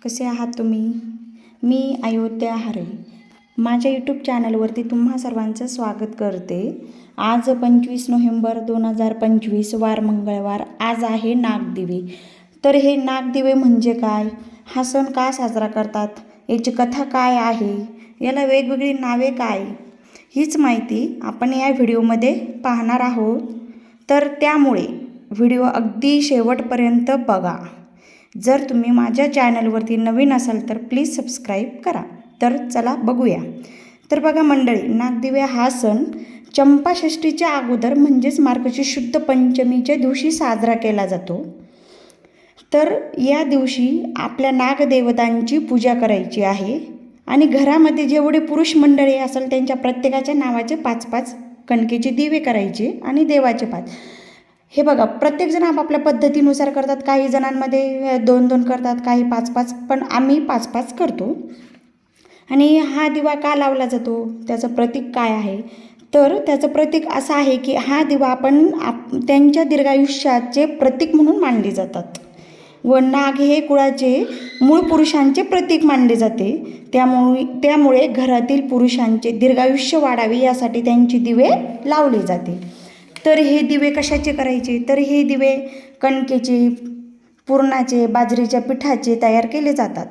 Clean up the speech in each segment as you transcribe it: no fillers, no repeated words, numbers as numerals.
कसे आहात तुम्ही? मी अयोध्या हरे माझ्या यूट्यूब चॅनलवरती तुम्हा सर्वांचं स्वागत करते। आज 25 नोव्हेंबर 2025 वार मंगळवार। आज आहे नागदिवे। तर हे नागदिवे म्हणजे काय, हा सण का साजरा करतात, याची कथा काय आहे, याला वेगवेगळी नावे काय, हीच माहिती आपण या व्हिडिओमध्ये पाहणार आहोत। तर त्यामुळे व्हिडिओ अगदी शेवटपर्यंत बघा। जर तुम्ही माझ्या चॅनलवरती नवीन असाल तर प्लीज सबस्क्राईब करा। तर चला बघूया। तर बघा मंडळी, नागदिवे हा सण चंपाषष्ठीच्या अगोदर म्हणजेच मार्गशीर्ष शुद्ध पंचमीच्या दिवशी साजरा केला जातो। तर या दिवशी आपल्या नागदेवतांची पूजा करायची आहे आणि घरामध्ये जेवढे पुरुष मंडळी असेल त्यांच्या प्रत्येकाच्या नावाचे 5-5 कणकेचे दिवे करायचे आणि देवाचे 5। हे बघा, प्रत्येकजण आपापल्या पद्धतीनुसार करतात। काही जणांमध्ये 2-2 करतात, काही 5-5, पण आम्ही 5-5 करतो। आणि हा दिवा का लावला जातो, त्याचं प्रतीक काय आहे, तर त्याचं प्रतीक असं आहे की हा दिवा आपण त्यांच्या दीर्घायुष्याचे प्रतीक म्हणून मानले जातात व नाग हे कुळाचे मूळ पुरुषांचे प्रतीक मानले जाते। त्यामुळे घरातील पुरुषांचे दीर्घायुष्य वाढावे यासाठी त्यांची दिवे लावले जाते। तर हे दिवे कशाचे करायचे, तर हे दिवे कणकेचे, पुरणाचे, बाजरीच्या पिठाचे तयार केले जातात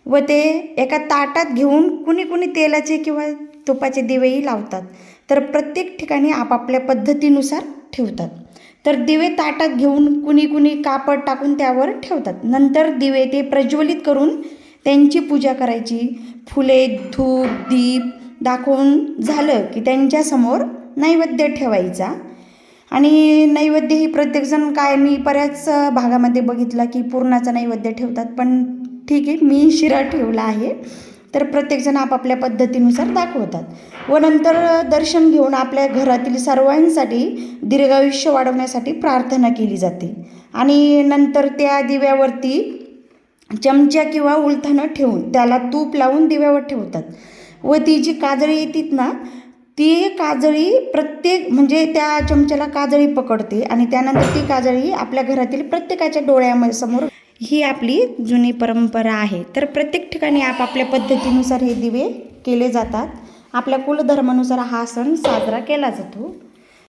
व ते एका ताटात घेऊन कुणी तेलाचे किंवा तुपाचे दिवेही लावतात। तर प्रत्येक ठिकाणी आपापल्या पद्धतीनुसार ठेवतात। तर दिवे ताटात घेऊन कुणी कापड टाकून त्यावर ठेवतात। नंतर दिवे ते प्रज्वलित करून त्यांची पूजा करायची। फुले, धूप, दीप दाखवून झालं की त्यांच्यासमोर नैवेद्य ठेवायचा। आणि नैवेद्य ही प्रत्येकजण मी बऱ्याच भागामध्ये बघितला की पुरणाचा नैवेद्य ठेवतात, पण ठीक आहे, मी शिरा ठेवला आहे। तर प्रत्येकजण आपापल्या पद्धतीनुसार दाखवतात व नंतर दर्शन घेऊन आपल्या घरातील सर्वांसाठी दीर्घायुष्य वाढवण्यासाठी प्रार्थना केली जाते। आणि नंतर त्या दिव्यावरती चमचा किंवा उलथानं ठेवून त्याला तूप लावून दिव्यावर ठेवतात व ती जी काजळी येतात ना, ती काजळी म्हणजे त्या चमच्याला काजळी पकडते आणि त्यानंतर ती काजळी आपल्या घरातील प्रत्येकाच्या डोळ्यासमोर, ही आपली जुनी परंपरा आहे। तर प्रत्येक ठिकाणी आपापल्या पद्धतीनुसार हे दिवे केले जातात। आपल्या कुलधर्मानुसार हा सण साजरा केला जातो।